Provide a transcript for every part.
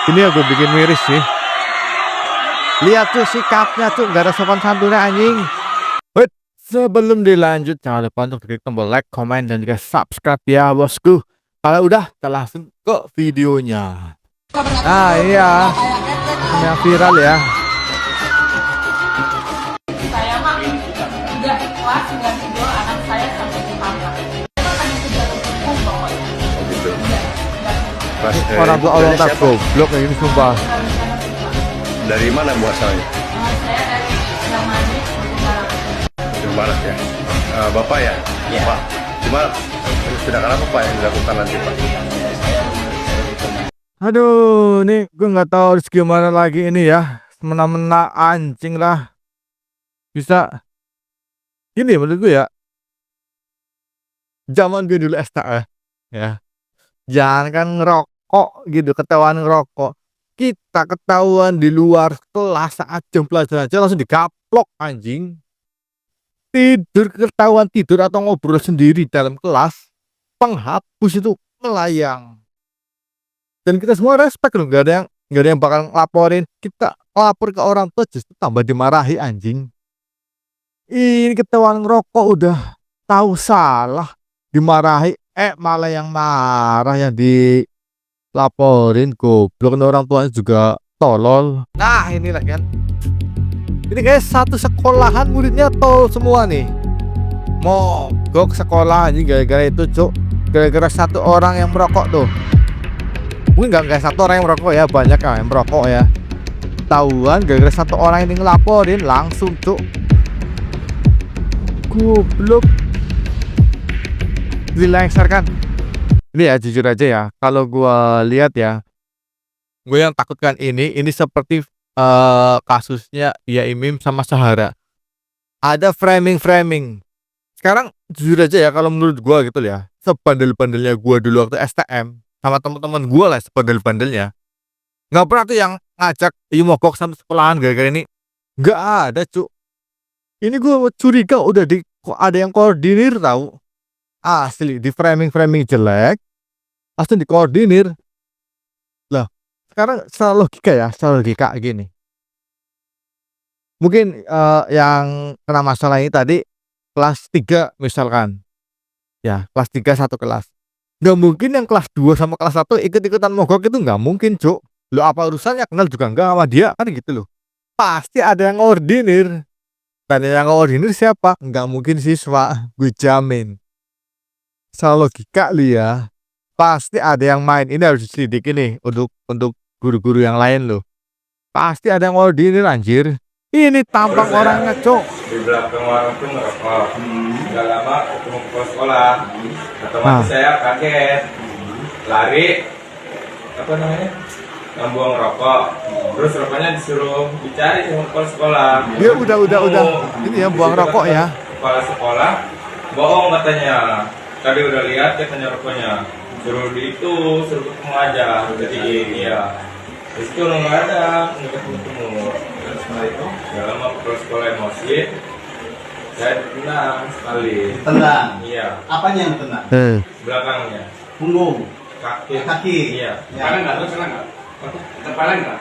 Ini aku bikin miris sih. Lihat tuh sikapnya tuh, nggak ada sopan santunnya anjing. Wait, sebelum dilanjut jangan lupa untuk klik tombol like, comment, dan juga subscribe ya bosku. Kalau udah, kita langsung ke videonya. Nah iya, yang viral ya. Saya mah nggak ikhlas nggak tidur anak saya sampai ditangkap. Akan dikejar hukum pokoknya. Gitu. Pas, Orang tua orang tak goblok kayak gini sumpah. dari mana muasalnya? Saya dari yang manis Dari Barat ya. Bapak ya? Iya. Pak, gimana? Sedangkan apa Pak yang dilakukan nanti Pak? Aduh, nih gue nggak tahu harus gimana lagi ini ya. Semena-mena anjing lah. Bisa ini menurut gue ya. Zaman gue dulu STE ya. Jangan kan ngerokok gitu, ketahuan ngerokok. Kita ketahuan di luar kelas saat jam pelajaran aja langsung digaplok anjing. Tidur ketahuan tidur atau ngobrol sendiri dalam kelas, penghapus itu melayang. Dan kita semua respect loh, nggak ada yang bakal laporin. Kita lapor ke orang tua justru tambah dimarahi anjing. Ini ketahuan ngerokok udah tahu salah, dimarahi, malah yang marah yang dilaporin goblok, kan orang tuanya juga tolol. Nah ini lagi kan. Ini guys, satu sekolahan muridnya tol semua nih. Mogok sekolah anjing gara-gara itu, cuk. Gara-gara satu orang yang merokok tuh. Mungkin nggak satu orang yang merokok ya, banyak yang merokok ya. Tahuan gara-gara satu orang ini ngelaporin langsung, cuk. Goblok. Dilengsarkan. Ini ya jujur aja ya, kalau gua lihat ya, gue yang takutkan ini seperti kasusnya ya Imim sama Sahara. Ada framing. Sekarang jujur aja ya, kalau menurut gua gitu ya, sebandel-bandelnya gua dulu waktu STM sama teman-teman gua lah, sebandel-bandelnya nggak pernah tuh yang ngajak mogok sama sekolahan gara-gara ini. Nggak ada, cuk. Ini gua curiga udah kok ada yang koordinir tahu. Asli di framing jelek langsung dikoordinir. Lah, sekarang secara logika gini. Mungkin yang kena masalah ini tadi kelas 3 misalkan. Ya, kelas 3 satu kelas. Nggak mungkin yang kelas 2 sama kelas 1 ikut-ikutan mogok, itu nggak mungkin, Cuk. Lo apa urusannya, kenal juga enggak sama dia, kan gitu loh. Pasti ada yang koordinir. Dan yang koordinir siapa? Nggak mungkin siswa, gue jamin. Secara logika lu ya, pasti ada yang main. Ini harus diselidiki nih untuk guru-guru yang lain loh. Pasti ada yang koordinir anjir. Ini tampang orangnya, Cuk. Di belakang warung tuh ngerokok. Gak lama ketemu kepala sekolah. Otomatis saya kaget, lari, apa namanya, ngambuang rokok. Terus rokoknya disuruh dicari sama kepala sekolah. Dia udah. Ini ya buang rokok ya. Kepala sekolah bohong katanya. Tadi udah lihat katanya rokoknya. Suruh ketemu aja. Jadi ini ya. Terus itu nggak ada, nggak ketemu. Terus setelah itu, nggak lama kepala sekolah emosi, saya ditendang sekali. Tendang. Iya. Apanya yang tendang? Belakangnya. Punggung. Kaki. Iya. Ya. Kepala nggak? Terus kena nggak? Kepala nggak?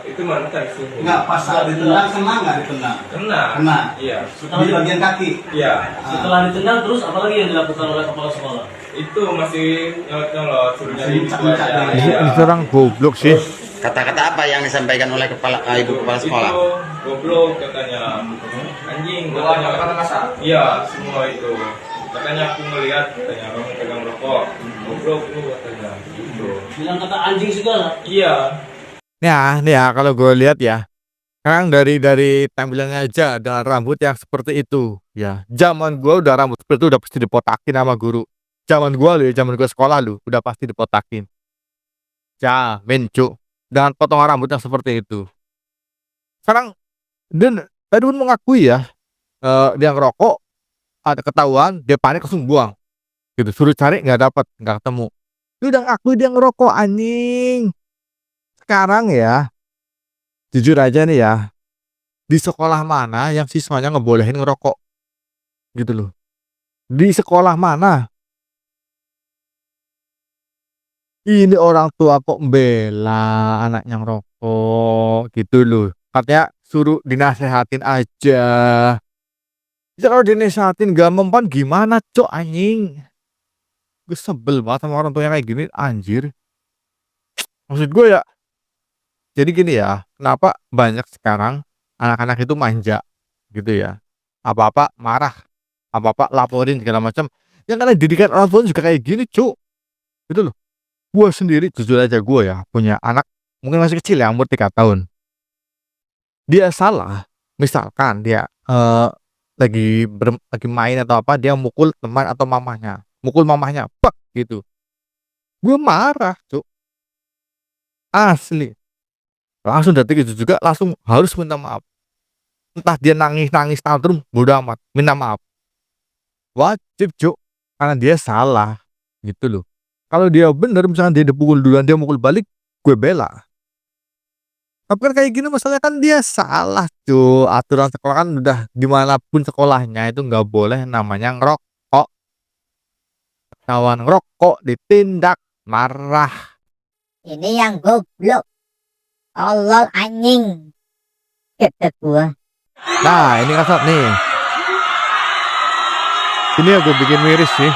Itu mantan sini. Enggak, pas saat ditendang kena nggak ditendang? Kena. Iya. Di bagian kaki. Iya. Setelah ditendang terus apa lagi yang dilakukan oleh kepala sekolah? Itu masih nyolot, suruh nyari itu Mencak-mencak aja. dulu. Iya. Ini orang goblok sih. Kata-kata apa yang disampaikan oleh ibu kepala sekolah? Itu goblok katanya, anjing katanya. Iya, semua itu. Katanya aku ngelihat, katanya kamu pegang rokok, goblok lu katanya. Gitu. Bilang kata anjing segala. Iya. Nih ya kalau gue lihat ya, sekarang dari tampilannya aja dengan rambut yang seperti itu ya. Zaman gue udah rambut seperti itu udah pasti dipotakin sama guru. Zaman gue sekolah udah pasti dipotakin. Jamin, Cuk. Dengan potongan rambut yang seperti itu. Sekarang dan tadi pun mengakui ya, dia ngerokok, ada ketahuan, dia panik langsung buang. Gitu, suruh cari nggak ketemu. Dia udah ngakui dia ngerokok anjing. Sekarang ya, jujur aja nih ya, di sekolah mana yang siswanya ngebolehin ngerokok? Gitu loh. Di sekolah mana Ini orang tua kok bela anaknya ngerokok gitu loh. Katanya suruh dinasehatin aja. Ya kalau dinasehatin gak mempan gimana cok anjing. Gue sebel banget sama orang tua yang kayak gini anjir. Maksud gue ya, jadi gini ya, kenapa banyak sekarang anak-anak itu manja gitu ya. Apa-apa marah, apa-apa laporin segala macam. Yang karena didikan orang tua juga kayak gini cuk. Gitu loh. Gue sendiri jujur aja gue ya punya anak mungkin masih kecil ya umur 3 tahun. Dia salah, misalkan dia lagi main atau apa dia mukul teman atau mamahnya, mukul mamahnya, pak gitu. Gue marah, cuk. Asli. Langsung detik itu juga langsung harus minta maaf. Entah dia nangis-nangis tantrum, bodo amat, minta maaf. Wajib, cuk. Karena dia salah gitu loh. Kalau dia bener misalnya dia dipukul duluan dia mukul balik, gue bela. Tapi kan kayak gini masalahnya kan dia salah cuy. Aturan sekolah kan udah dimanapun sekolahnya itu nggak boleh namanya ngerokok. Kawan ngerokok ditindak marah. Ini yang goblok. Allah anjing. Kata gua. Nah ini kasar nih. Ini yang gue bikin miris sih.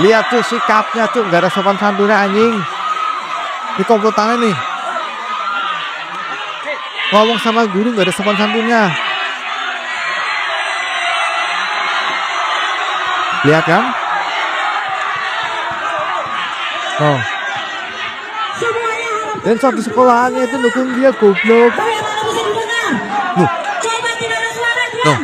Lihat tuh sikapnya tuh nggak ada sopan santunnya anjing. Ini komplotannya nih. Ngomong sama guru nggak ada sopan santunnya. Lihat kan? Oh. Dan satu sekolahannya itu dukung dia goblok. Nuh.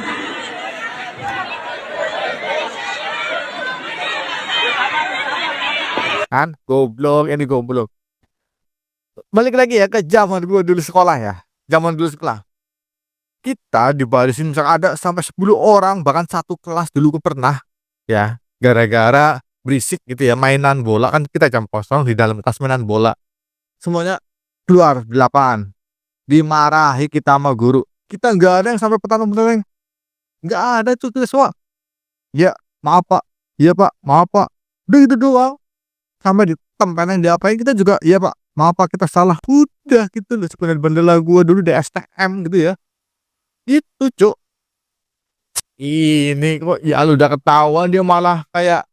Kan goblok, ini goblok. Balik lagi ya ke zaman gue dulu sekolah ya. Zaman dulu sekolah. Kita dibarisin misalkan ada sampai 10 orang bahkan satu kelas dulu gue pernah ya, gara-gara berisik gitu ya mainan bola kan kita jam kosong di dalam kelas mainan bola. Semuanya keluar 8. Dimarahi kita sama guru. Kita nggak ada yang sampai petang-petang. Nggak ada tuh kita semua. Ya, maaf Pak. Iya Pak, maaf Pak. Udah gitu doang. Sampai ditempelin diapain kita juga iya Pak maaf Pak kita salah udah gitu loh. Sebenarnya bandela gue dulu di STM gitu ya itu cuk. Ini kok ya lu udah ketahuan dia malah kayak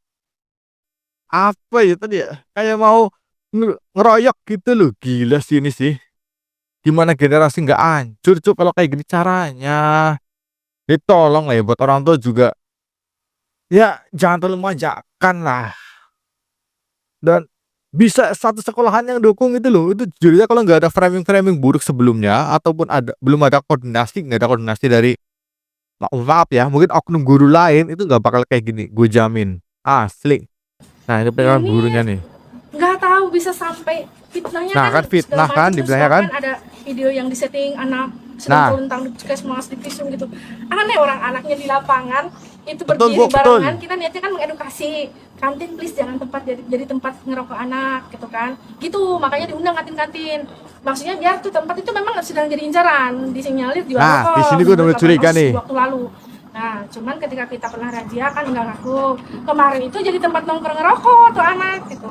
apa ya tadi ya kayak mau ngeroyok gitu loh. Gila sih ini sih. Gimana generasi nggak hancur cuk kalau kayak gini caranya. Tolong lah ya buat orang tua juga ya jangan terlalu memanjakan lah. Dan bisa satu sekolahan yang dukung itu loh. Itu jujurnya kalau nggak ada framing buruk sebelumnya ataupun belum ada nggak ada koordinasi dari maaf ya mungkin oknum guru lain itu nggak bakal kayak gini. Gue jamin asli. Nah ini pengen gurunya nih. Nggak tahu bisa sampai fitnahnya Nah kan fitnah kan dibilangnya kan. Ada video yang disetting anak sedang tentang puskesmas di visum gitu. Aneh orang anaknya di lapangan itu berdiri barengan. Kita niatnya kan mengedukasi. Kantin please jangan jadi tempat ngerokok anak gitu kan. Gitu makanya diundang kantin-kantin. Maksudnya biar tuh tempat itu memang sedang jadi incaran, disinyalir jual rokok. Nah, di sini gue udah mulai curiga nih. Waktu lalu. Nah, cuman ketika kita pernah razia kan enggak ngaku. Kemarin itu jadi tempat nongkrong ngerokok tuh anak gitu.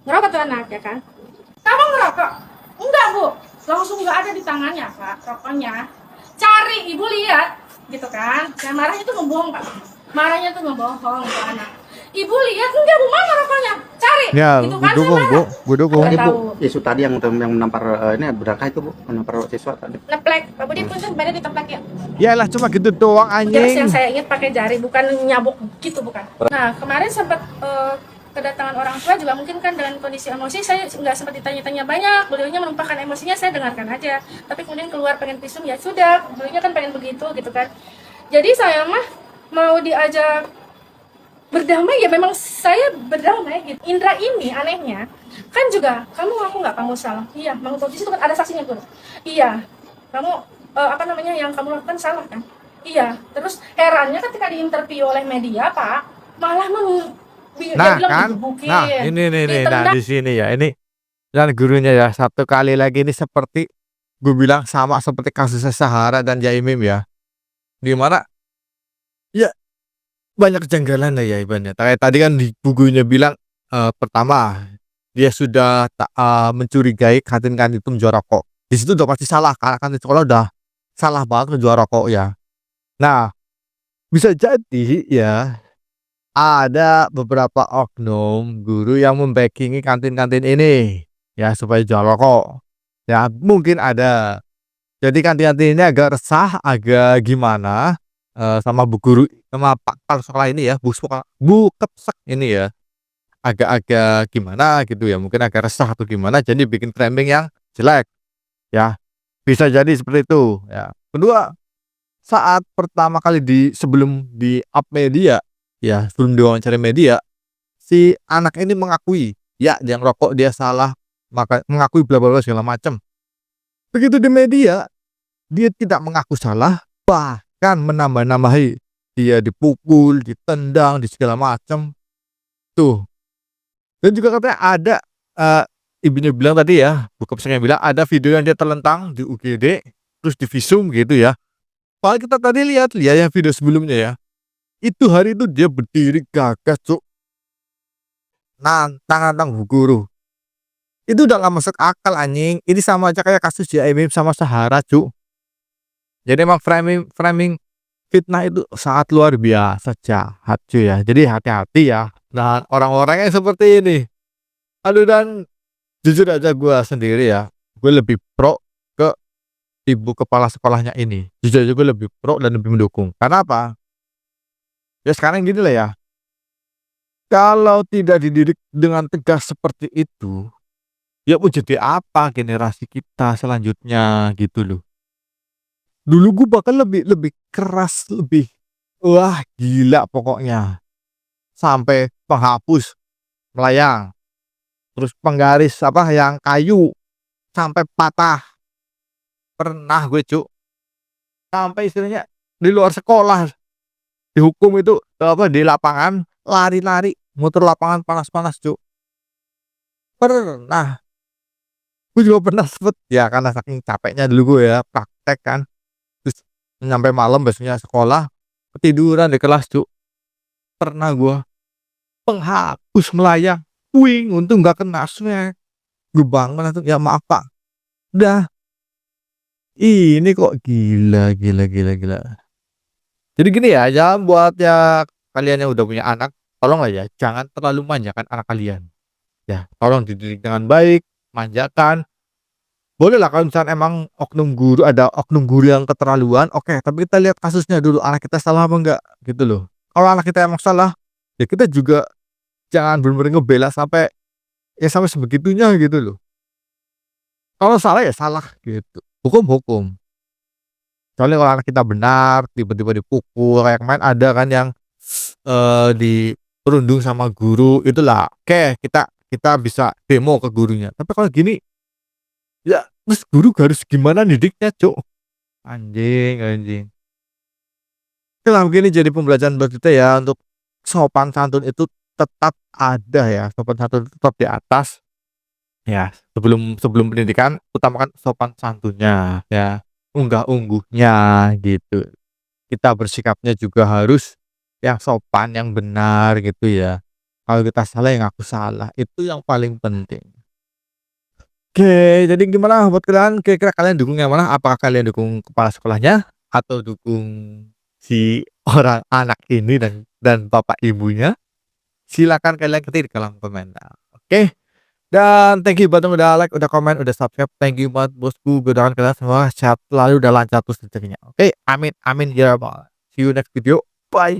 Ngerokok tuh anak ya kan. Kamu ngerokok? Enggak, Bu. Langsung enggak ada di tangannya, Pak, rokoknya. Cari, Ibu lihat gitu kan. Yang marahnya tuh ngebohong, Pak. Marahnya tuh ngebohong tuh anak. Ibu lihat enggak Bu mana rokoknya? Cari. Ya, gitu gue kan, dukung, Bu. Gue dukung. Tadi Bu, isu tadi yang menampar ini berangkah itu Bu, menampar siswa tadi. Neplek, Pak Budi punten pada diteplek ya. Yalah cuma gitu doang Jelas yang anjing. saya ingat pakai jari bukan nyabuk gitu bukan. Nah, kemarin sempat kedatangan orang tua juga mungkin kan dengan kondisi emosi saya nggak sempat ditanya-tanya banyak, beliaunya menumpahkan emosinya saya dengarkan aja, tapi kemudian keluar pengen visum ya sudah, beliaunya kan pengen begitu gitu kan. Jadi saya mah mau diajak berdamai ya memang saya berdamai gitu. Indra ini anehnya kan juga kamu ngaku nggak kamu salah, iya mengutuk itu kan ada saksinya tuh, iya kamu apa namanya yang kamu lakukan salah kan, iya terus herannya ketika diinterview oleh media Pak malah Nah kan, nah ini nah di sini ya ini dan gurunya ya satu kali lagi ini seperti gue bilang sama seperti kasusnya Sahara dan Jaimim ya, dimana ya banyak kejanggalan lah ya ibaratnya. Kayak tadi kan di bukunya bilang pertama dia sudah mencurigai kantin-kantin itu menjual rokok. Di situ udah pasti salah, karena kantin sekolah udah salah banget menjual rokok ya. Nah, bisa jadi ya ada beberapa oknum guru yang membackingi kantin-kantin ini ya supaya jual rokok. Ya, mungkin ada. Jadi kantin-kantin ini agak resah, agak gimana sama bu guru sama pak kepala sekolah ini ya, Bu Kepsek ini ya. Agak-agak gimana gitu ya, mungkin agak resah atau gimana, jadi bikin framing yang jelek ya. Bisa jadi seperti itu ya. Kedua, saat pertama kali sebelum di-up media ya, sebelum diwawancara media, si anak ini mengakui, ya dia ngerokok, dia salah, maka mengakui bla bla bla segala macam. Begitu di media, dia tidak mengaku salah, bahkan menambah-nambahi, dia dipukul, ditendang, di segala macam. Tuh. Dan juga katanya ada ibunya bilang tadi ya, Bu Kepseknya bilang ada video yang dia terlentang di UGD, terus di visum gitu ya. Padahal kita tadi lihat yang video sebelumnya ya. Itu hari itu dia berdiri gagas, Cuk. Nantang Bu Guru. Itu udah gak masuk akal anjing. Ini sama aja kayak kasus Jaimim sama Sahara, Cuk. Jadi emang framing fitnah itu sangat luar biasa jahat, cuy ya. Jadi hati-hati ya. Dan orang-orang yang seperti ini. Aduh, dan jujur aja gue sendiri ya, gue lebih pro ke ibu kepala sekolahnya ini. Jujur aja gue lebih pro dan lebih mendukung. Karena apa? Ya sekarang gini lah ya. Kalau tidak dididik dengan tegas seperti itu, ya mau jadi apa generasi kita selanjutnya gitu loh. Dulu gue bahkan lebih keras, lebih wah gila pokoknya. Sampai penghapus melayang, terus penggaris yang kayu sampai patah. Pernah gue, Cuk. Sampai istilahnya di luar sekolah dihukum itu di lapangan lari-lari, muter lapangan panas-panas, Cuk. Pernah. Gue juga pernah sempet ya, karena saking capeknya dulu gue ya praktek kan. Terus sampai malam besoknya sekolah, ketiduran di kelas, Cuk. Pernah gue penghapus melayang, wing, untung gak kena swag. Gue bangun langsung, ya maaf Pak. Udah. Ini kok gila. Jadi gini ya, jangan buat ya kalian yang udah punya anak, tolong ya jangan terlalu manjakan anak kalian. Ya, tolong dididik dengan baik, manjakan. Boleh lah kalau misalnya emang ada oknum guru yang keterlaluan, oke, tapi kita lihat kasusnya dulu, anak kita salah apa enggak gitu loh. Kalau anak kita emang salah, ya kita juga jangan bener-bener ngebela sampai sebegitunya gitu loh. Kalau salah ya salah gitu. Hukum. Soalnya kalau anak kita benar, tiba-tiba dipukul, kayak kemarin ada kan yang diperundung sama guru, itulah. Oke, kita bisa demo ke gurunya. Tapi kalau gini, ya terus guru harus gimana didiknya, Cuk? Anjing. Kalau begini jadi pembelajaran buat kita ya, untuk sopan santun itu tetap ada ya, sopan santun tetap di atas. Ya, sebelum pendidikan utamakan sopan santunnya ya, unggah-ungguhnya gitu. Kita bersikapnya juga harus yang sopan, yang benar gitu ya. Kalau kita salah ya ngaku salah, itu yang paling penting. Oke, jadi gimana buat kalian? Kira-kira kalian dukung yang mana? Apakah kalian dukung kepala sekolahnya atau dukung si orang anak ini dan bapak ibunya? Silakan kalian ketik di kolom komentar. Oke. Dan thank you buat yang udah like, udah komen, udah subscribe. Thank you buat bosku. Gue doakan kalian semua sehat selalu, udah lancar terus rezekinya. Oke, amin ya rabbal. See you next video. Bye.